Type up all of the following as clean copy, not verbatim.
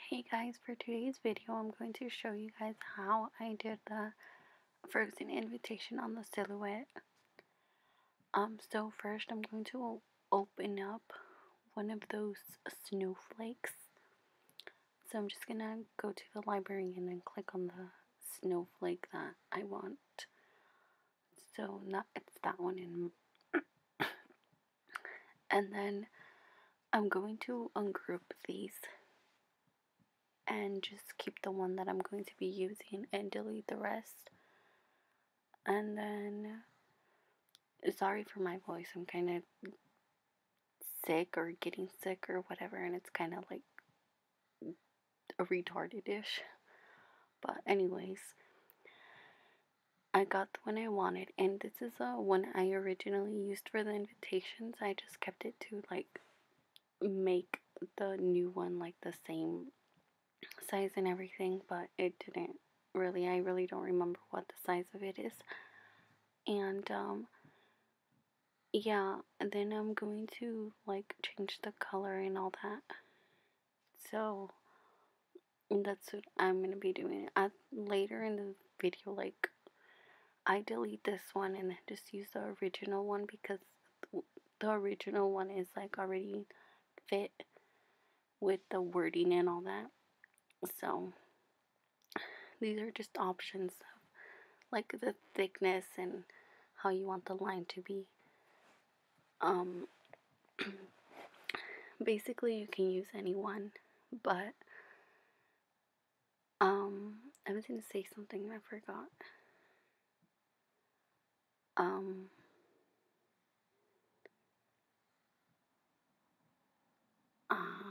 Hey guys, for today's video I'm going to show you guys how I did the frozen invitation on the silhouette. So first I'm going to open up one of those snowflakes. So I'm just gonna go to the library and then click on the snowflake that I want. So it's that one, and then I'm going to ungroup these and just keep the one that I'm going to be using and delete the rest. And then, sorry for my voice, I'm kind of sick or getting sick or whatever, and it's kind of like a retarded-ish. But anyways, I got the one I wanted, and this is a one I originally used for the invitations. I just kept it to like make the new one like the same size and everything, but it didn't really. I really don't remember what the size of it is. And yeah, and then I'm going to like change the color and all that. So that's what I'm gonna be doing. Later in the video, like I delete this one and then just use the original one because the original one is like already fit with the wording and all that. So these are just options of like the thickness and how you want the line to be. Basically you can use any one, but I was gonna say something and I forgot.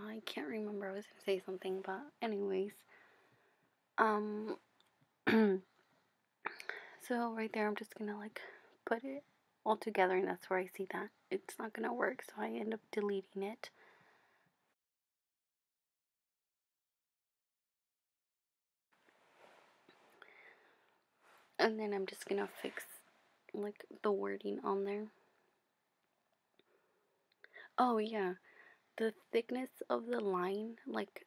I can't remember. I was gonna say something, but anyways, um, so right there, I'm just gonna like put it all together, and that's where I see that it's not gonna work, so I end up deleting it. And then I'm just gonna fix like the wording on there. Oh yeah, the thickness of the line, like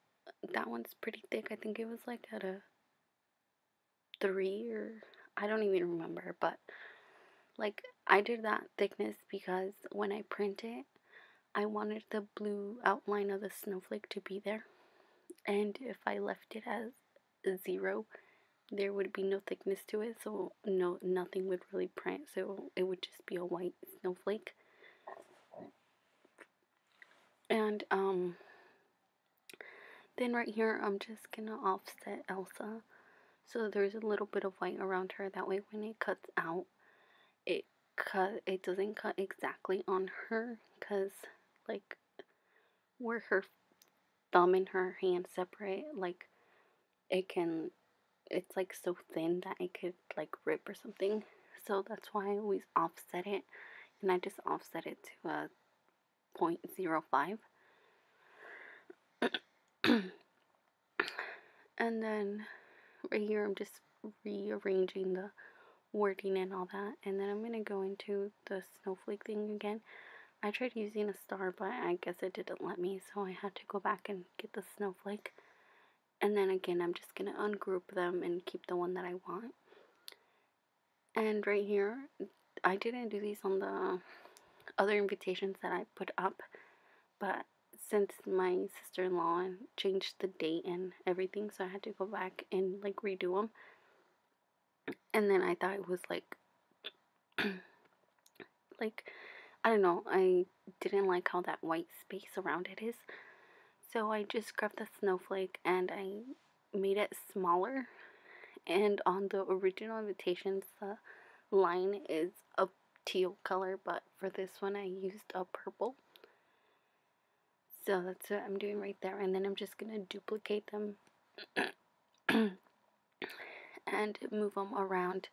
that one's pretty thick. I think it was like at a 3, or I don't even remember, but like I did that thickness because when I print it, I wanted the blue outline of the snowflake to be there, and if I left it as 0, there would be no thickness to it, so nothing would really print, so it would just be a white snowflake. And then right here I'm just gonna offset Elsa, so there's a little bit of white around her, that way when it cuts out, it doesn't cut exactly on her, because like where her thumb and her hand separate, like it's like so thin that it could like rip or something. So that's why I always offset it, and I just offset it to a 0.05. And then right here I'm just rearranging the wording and all that, and then I'm gonna go into the snowflake thing again. I tried using a star, but I guess it didn't let me, so I had to go back and get the snowflake. And then again, I'm just gonna ungroup them and keep the one that I want. And right here, I didn't do these on the other invitations that I put up, but since my sister-in-law changed the date and everything, so I had to go back and like redo them. And then I thought it was like like I don't know, I didn't like how that white space around it is, so I just grabbed the snowflake and I made it smaller. And on the original invitations, the line is a teal color, but for this one I used a purple. So that's what I'm doing right there, and then I'm just gonna duplicate them and move them around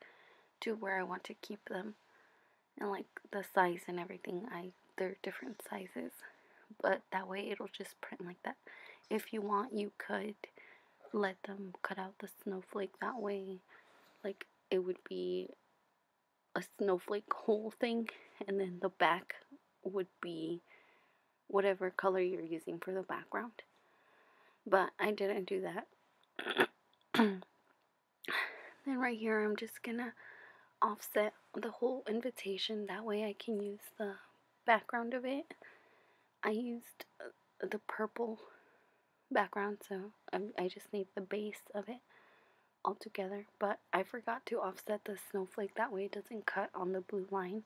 to where I want to keep them, and like the size and everything, they're different sizes, but that way it'll just print like that. If you want, you could let them cut out the snowflake, that way like it would be a snowflake whole thing, and then the back would be whatever color you're using for the background. but I didn't do that. Then right here, I'm just gonna offset the whole invitation. That way I can use the background of it. I used the purple background, so I just need the base of it all together. But I forgot to offset the snowflake. That way it doesn't cut on the blue line.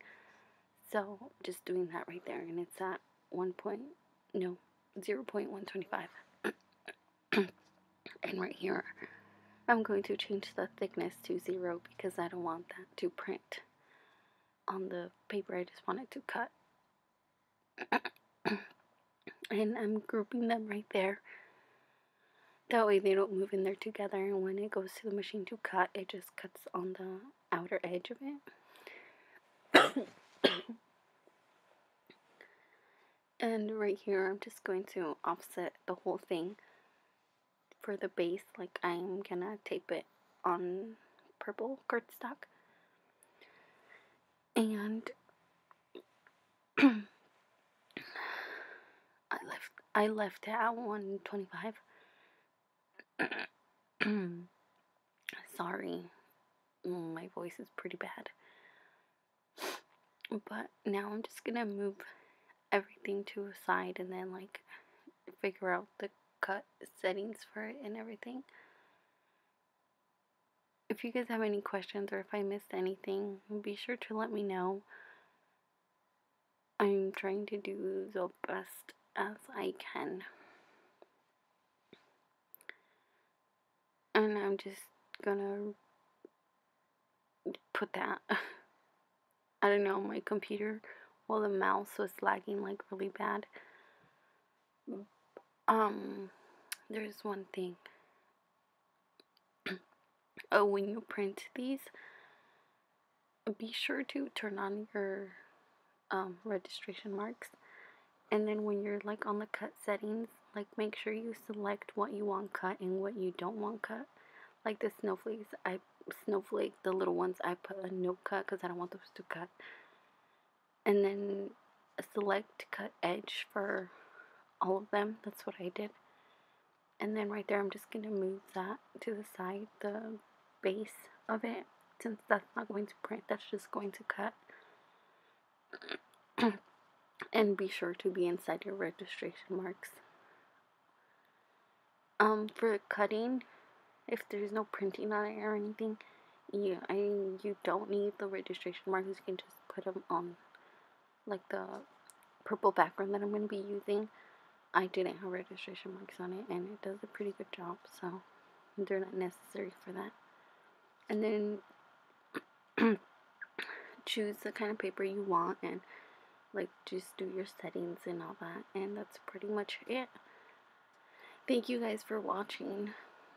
So just doing that right there, and it's at 0.125. And right here, I'm going to change the thickness to 0 because I don't want that to print on the paper. I just want it to cut. And I'm grouping them right there. That way they don't move in there together, and when it goes to the machine to cut, it just cuts on the outer edge of it. And right here, I'm just going to offset the whole thing for the base. Like, I'm gonna tape it on purple cardstock. And I left it at 125. Sorry, my voice is pretty bad. But now I'm just gonna move everything to a side and then like figure out the cut settings for it and everything. If you guys have any questions or if I missed anything, be sure to let me know. I'm trying to do the best as I can. And I'm just gonna put that. I don't know, my computer, while the mouse was lagging like really bad. There's one thing. Oh, when you print these, be sure to turn on your registration marks. And then when you're like on the cut settings, like make sure you select what you want cut and what you don't want cut. Like the snowflake, the little ones, I put a no cut because I don't want those to cut. And then select cut edge for all of them. That's what I did. And then right there, I'm just going to move that to the side, the base of it, since that's not going to print, that's just going to cut. And be sure to be inside your registration marks. For cutting, if there's no printing on it or anything, you don't need the registration marks. You can just put them on like the purple background that I'm going to be using. I didn't have registration marks on it, and it does a pretty good job, so they're not necessary for that. And then choose the kind of paper you want, and like just do your settings and all that, and that's pretty much it. Thank you guys for watching.